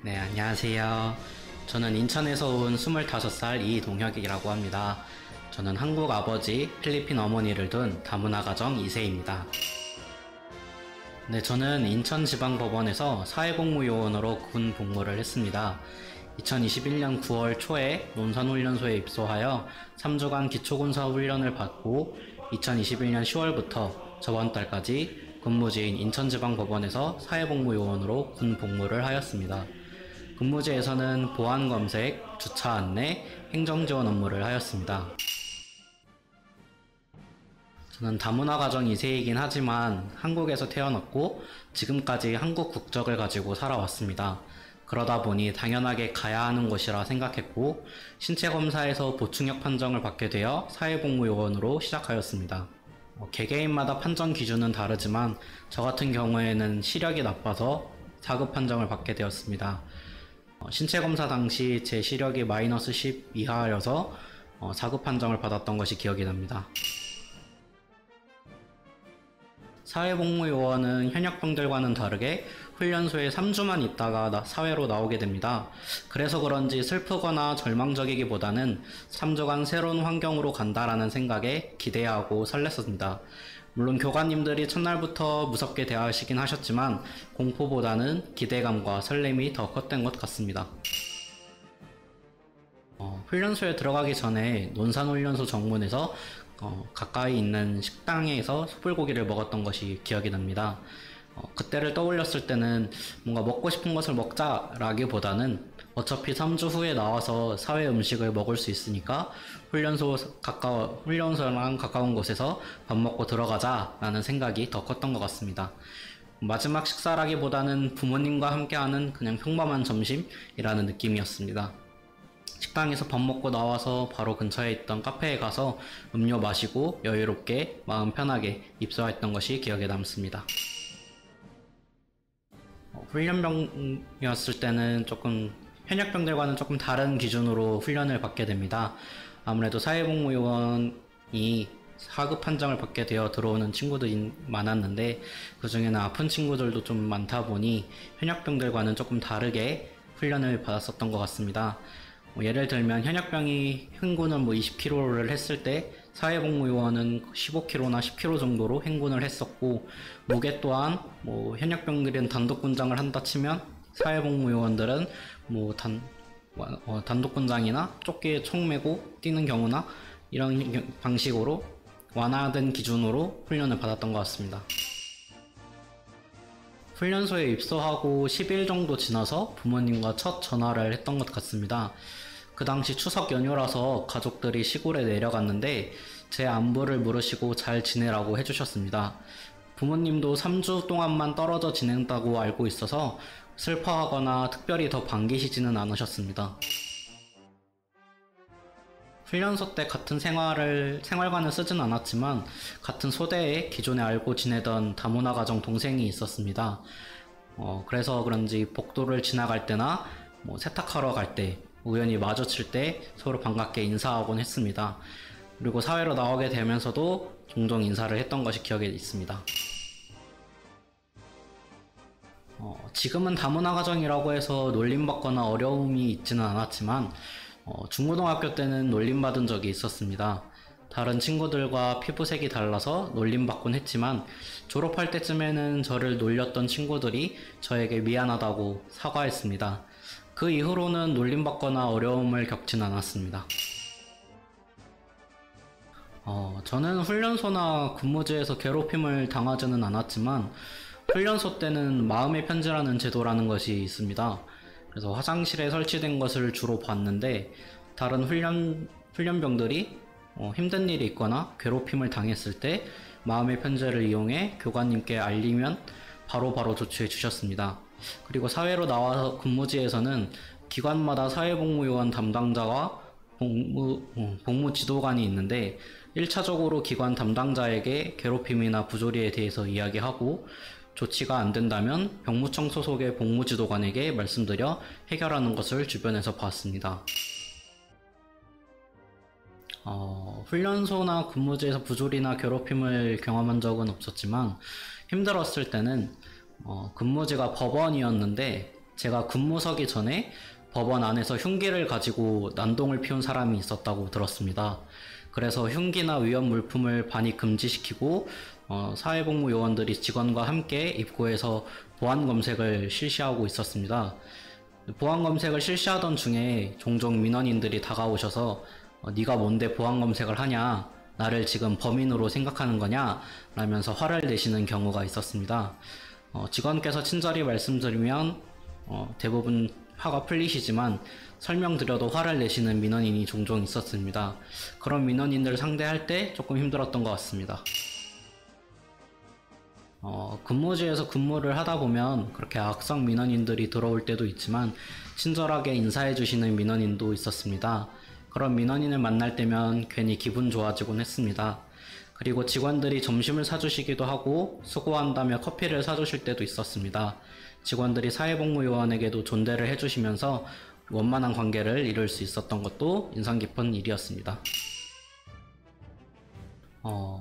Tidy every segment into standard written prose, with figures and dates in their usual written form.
네, 안녕하세요. 저는 인천에서 온 25살 이동혁이라고 합니다. 저는 한국 아버지, 필리핀 어머니를 둔 다문화 가정 2세입니다. 네, 저는 인천지방법원에서 사회복무요원으로 군 복무를 했습니다. 2021년 9월 초에 논산훈련소에 입소하여 3주간 기초군사훈련을 받고 2021년 10월부터 저번 달까지 근무지인 인천지방법원에서 사회복무요원으로 군 복무를 하였습니다. 근무지에서는 보안검색, 주차 안내, 행정지원 업무를 하였습니다. 저는 다문화 가정 2세이긴 하지만 한국에서 태어났고 지금까지 한국 국적을 가지고 살아왔습니다. 그러다 보니 당연하게 가야 하는 곳이라 생각했고 신체검사에서 보충역 판정을 받게 되어 사회복무요원으로 시작하였습니다. 개개인마다 판정 기준은 다르지만 저 같은 경우에는 시력이 나빠서 4급 판정을 받게 되었습니다. 신체검사 당시 제 시력이 마이너스 10 이하여서 4급 판정을 받았던 것이 기억이 납니다. 사회복무요원은 현역병들과는 다르게 훈련소에 3주만 있다가 사회로 나오게 됩니다. 그래서 그런지 슬프거나 절망적이기보다는 3주간 새로운 환경으로 간다라는 생각에 기대하고 설렜습니다. 물론 교관님들이 첫날부터 무섭게 대하시긴 하셨지만 공포보다는 기대감과 설렘이 더 컸던 것 같습니다. 훈련소에 들어가기 전에 논산훈련소 정문에서 가까이 있는 식당에서 숯불고기를 먹었던 것이 기억이 납니다. 그때를 떠올렸을 때는 뭔가 먹고 싶은 것을 먹자라기보다는 어차피 3주 후에 나와서 사회 음식을 먹을 수 있으니까 훈련소랑 가까운 곳에서 밥 먹고 들어가자라는 생각이 더 컸던 것 같습니다. 마지막 식사라기보다는 부모님과 함께하는 그냥 평범한 점심이라는 느낌이었습니다. 식당에서 밥 먹고 나와서 바로 근처에 있던 카페에 가서 음료 마시고 여유롭게 마음 편하게 입소했던 것이 기억에 남습니다. 훈련병이었을 때는 조금 현역병들과는 조금 다른 기준으로 훈련을 받게 됩니다. 아무래도 사회복무요원이 4급 판정을 받게 되어 들어오는 친구들이 많았는데 그 중에는 아픈 친구들도 좀 많다 보니 현역병들과는 조금 다르게 훈련을 받았었던 것 같습니다. 예를 들면 현역병이 행군을 20km를 했을 때 사회복무요원은 15km나 10km 정도로 행군을 했었고 무게 또한 현역병들은 단독군장을 한다 치면 사회복무요원들은 단독군장이나 조끼에 총 메고 뛰는 경우나 이런 방식으로 완화된 기준으로 훈련을 받았던 것 같습니다. 훈련소에 입소하고 10일 정도 지나서 부모님과 첫 전화를 했던 것 같습니다. 그 당시 추석 연휴라서 가족들이 시골에 내려갔는데 제 안부를 물으시고 잘 지내라고 해주셨습니다. 부모님도 3주 동안만 떨어져 지낸다고 알고 있어서 슬퍼하거나 특별히 더 반기시지는 않으셨습니다. 훈련소 때 같은 생활관을 쓰진 않았지만 같은 소대에 기존에 알고 지내던 다문화 가정 동생이 있었습니다. 그래서 그런지 복도를 지나갈 때나 세탁하러 갈 때, 우연히 마주칠 때 서로 반갑게 인사하곤 했습니다. 그리고 사회로 나오게 되면서도 종종 인사를 했던 것이 기억에 있습니다. 지금은 다문화 가정이라고 해서 놀림받거나 어려움이 있지는 않았지만 중고등학교 때는 놀림받은 적이 있었습니다. 다른 친구들과 피부색이 달라서 놀림받곤 했지만 졸업할 때쯤에는 저를 놀렸던 친구들이 저에게 미안하다고 사과했습니다. 그 이후로는 놀림받거나 어려움을 겪진 않았습니다. 저는 훈련소나 근무지에서 괴롭힘을 당하지는 않았지만 훈련소 때는 마음의 편지라는 제도라는 것이 있습니다. 그래서 화장실에 설치된 것을 주로 봤는데 다른 훈련병들이 힘든 일이 있거나 괴롭힘을 당했을 때 마음의 편지를 이용해 교관님께 알리면 바로바로 조치해 주셨습니다. 그리고 사회로 나와서 근무지에서는 기관마다 사회복무요원 담당자와 복무 지도관이 있는데 1차적으로 기관 담당자에게 괴롭힘이나 부조리에 대해서 이야기하고 조치가 안 된다면 병무청 소속의 복무지도관에게 말씀드려 해결하는 것을 주변에서 봤습니다. 훈련소나 근무지에서 부조리나 괴롭힘을 경험한 적은 없었지만 힘들었을 때는 근무지가 법원이었는데 제가 근무 서기 전에 법원 안에서 흉기를 가지고 난동을 피운 사람이 있었다고 들었습니다. 그래서 흉기나 위험 물품을 반입 금지시키고 사회복무 요원들이 직원과 함께 입구에서 보안 검색을 실시하고 있었습니다. 보안 검색을 실시하던 중에 종종 민원인들이 다가오셔서 네가 뭔데 보안 검색을 하냐? 나를 지금 범인으로 생각하는 거냐? 라면서 화를 내시는 경우가 있었습니다. 직원께서 친절히 말씀드리면 대부분 화가 풀리시지만 설명드려도 화를 내시는 민원인이 종종 있었습니다. 그런 민원인들을 상대할 때 조금 힘들었던 것 같습니다. 근무지에서 근무를 하다 보면 그렇게 악성 민원인들이 들어올 때도 있지만 친절하게 인사해 주시는 민원인도 있었습니다. 그런 민원인을 만날 때면 괜히 기분 좋아지곤 했습니다. 그리고 직원들이 점심을 사주시기도 하고 수고한다며 커피를 사주실 때도 있었습니다. 직원들이 사회복무요원에게도 존대를 해주시면서 원만한 관계를 이룰 수 있었던 것도 인상 깊은 일이었습니다.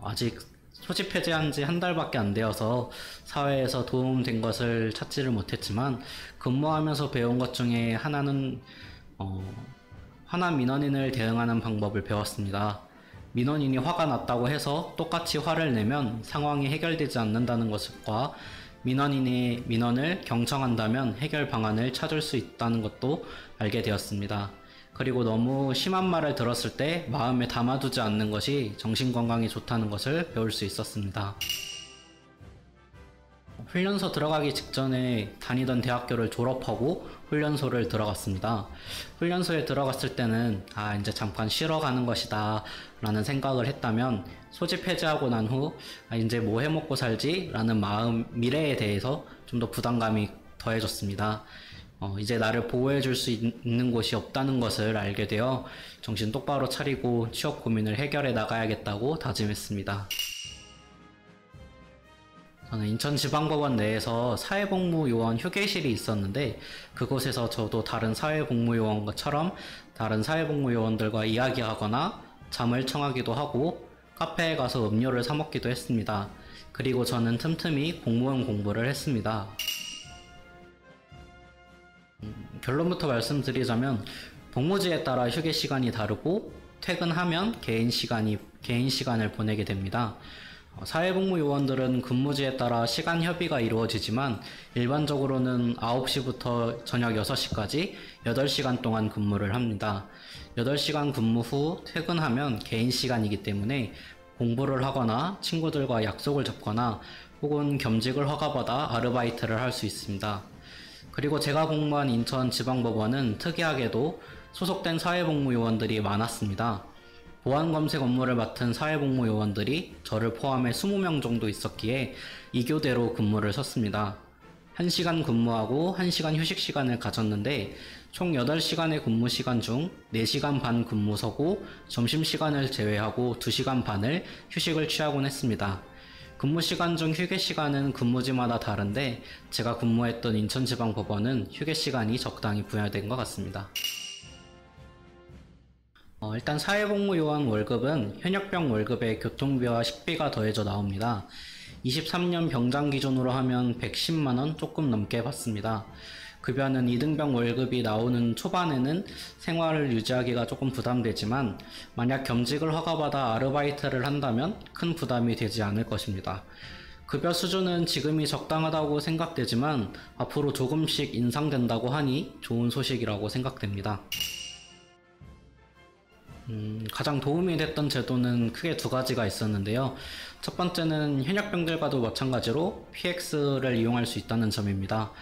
아직 소집 해제한 지 한 달밖에 안 되어서 사회에서 도움된 것을 찾지를 못했지만 근무하면서 배운 것 중에 하나는 화난 민원인을 대응하는 방법을 배웠습니다. 민원인이 화가 났다고 해서 똑같이 화를 내면 상황이 해결되지 않는다는 것과 민원인이 민원을 경청한다면 해결 방안을 찾을 수 있다는 것도 알게 되었습니다. 그리고 너무 심한 말을 들었을 때 마음에 담아두지 않는 것이 정신건강에 좋다는 것을 배울 수 있었습니다. 훈련소 들어가기 직전에 다니던 대학교를 졸업하고 훈련소를 들어갔습니다. 훈련소에 들어갔을 때는 이제 잠깐 쉬러 가는 것이다 라는 생각을 했다면 소집 해제하고 난 후 이제 뭐 해먹고 살지? 라는 미래에 대해서 좀 더 부담감이 더해졌습니다. 이제 나를 보호해 줄 수 있는 곳이 없다는 것을 알게 되어 정신 똑바로 차리고 취업 고민을 해결해 나가야겠다고 다짐했습니다. 저는 인천지방법원 내에서 사회복무요원 휴게실이 있었는데 그곳에서 저도 다른 사회복무요원처럼 다른 사회복무요원들과 이야기하거나 잠을 청하기도 하고 카페에 가서 음료를 사 먹기도 했습니다. 그리고 저는 틈틈이 공무원 공부를 했습니다. 결론부터 말씀드리자면 복무지에 따라 휴게 시간이 다르고 퇴근하면 개인 시간을 보내게 됩니다. 사회복무요원들은 근무지에 따라 시간 협의가 이루어지지만 일반적으로는 9시부터 저녁 6시까지 8시간 동안 근무를 합니다. 8시간 근무 후 퇴근하면 개인 시간이기 때문에 공부를 하거나 친구들과 약속을 잡거나 혹은 겸직을 허가받아 아르바이트를 할 수 있습니다. 그리고 제가 복무한 인천지방법원은 특이하게도 소속된 사회복무요원들이 많았습니다. 보안검색 업무를 맡은 사회복무요원들이 저를 포함해 20명 정도 있었기에 2교대로 근무를 섰습니다. 1시간 근무하고 1시간 휴식 시간을 가졌는데 총 8시간의 근무 시간 중 4시간 반 근무 서고 점심시간을 제외하고 2시간 반을 휴식을 취하곤 했습니다. 근무 시간 중 휴게 시간은 근무지마다 다른데 제가 근무했던 인천지방법원은 휴게 시간이 적당히 부여된 것 같습니다. 일단 사회복무요원 월급은 현역병 월급에 교통비와 식비가 더해져 나옵니다. 23년 병장 기준으로 하면 110만원 조금 넘게 받습니다. 급여는 2등병 월급이 나오는 초반에는 생활을 유지하기가 조금 부담되지만 만약 겸직을 허가받아 아르바이트를 한다면 큰 부담이 되지 않을 것입니다. 급여 수준은 지금이 적당하다고 생각되지만 앞으로 조금씩 인상된다고 하니 좋은 소식이라고 생각됩니다. 가장 도움이 됐던 제도는 크게 두 가지가 있었는데요. 첫 번째는 현역병들과도 마찬가지로 PX를 이용할 수 있다는 점입니다.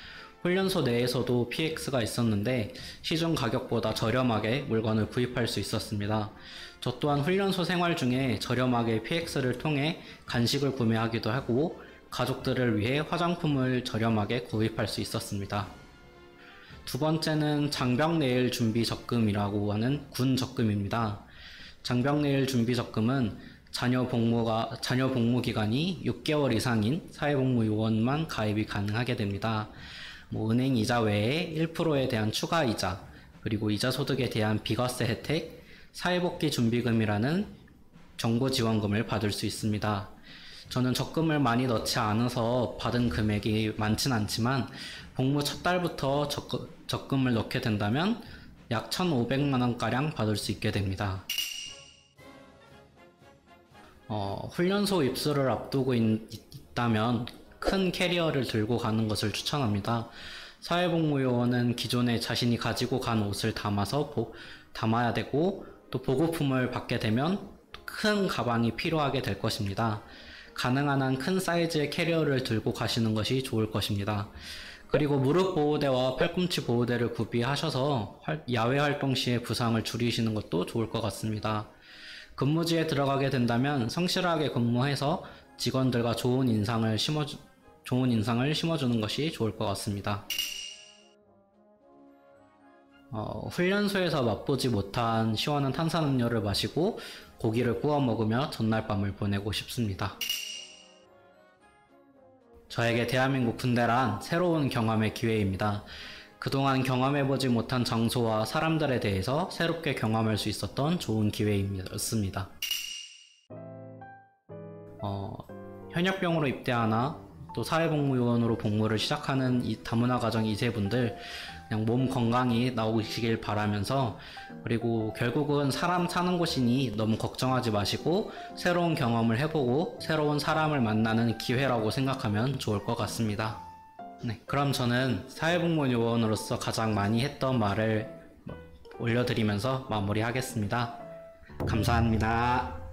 훈련소 내에서도 PX가 있었는데 시중 가격보다 저렴하게 물건을 구입할 수 있었습니다. 저 또한 훈련소 생활 중에 저렴하게 PX를 통해 간식을 구매하기도 하고 가족들을 위해 화장품을 저렴하게 구입할 수 있었습니다. 두 번째는 장병내일 준비 적금이라고 하는 군 적금입니다. 장병내일 준비 적금은 자녀 복무 기간이 6개월 이상인 사회복무요원만 가입이 가능하게 됩니다. 은행 이자 외에 1%에 대한 추가 이자, 그리고 이자 소득에 대한 비과세 혜택, 사회복귀 준비금이라는 정부 지원금을 받을 수 있습니다. 저는 적금을 많이 넣지 않아서 받은 금액이 많진 않지만 복무 첫 달부터 적금을 넣게 된다면 약 1,500만 원가량 받을 수 있게 됩니다. 훈련소 입소를 앞두고 있다면 큰 캐리어를 들고 가는 것을 추천합니다. 사회복무요원은 기존에 자신이 가지고 간 옷을 담아야 되고, 또 보급품을 받게 되면 큰 가방이 필요하게 될 것입니다. 가능한 한 큰 사이즈의 캐리어를 들고 가시는 것이 좋을 것입니다. 그리고 무릎 보호대와 팔꿈치 보호대를 구비하셔서 야외 활동 시에 부상을 줄이시는 것도 좋을 것 같습니다. 근무지에 들어가게 된다면 성실하게 근무해서 직원들과 좋은 인상을 심어주는 것이 좋을 것 같습니다. 훈련소에서 맛보지 못한 시원한 탄산음료를 마시고 고기를 구워 먹으며 전날 밤을 보내고 싶습니다. 저에게 대한민국 군대란 새로운 경험의 기회입니다. 그동안 경험해보지 못한 장소와 사람들에 대해서 새롭게 경험할 수 있었던 좋은 기회였습니다. 현역병으로 입대하나 또 사회복무요원으로 복무를 시작하는 이 다문화 가정 2세분들 그냥 몸 건강히 나오시길 바라면서, 그리고 결국은 사람 사는 곳이니 너무 걱정하지 마시고 새로운 경험을 해보고 새로운 사람을 만나는 기회라고 생각하면 좋을 것 같습니다. 네, 그럼 저는 사회복무요원으로서 가장 많이 했던 말을 올려드리면서 마무리하겠습니다. 감사합니다.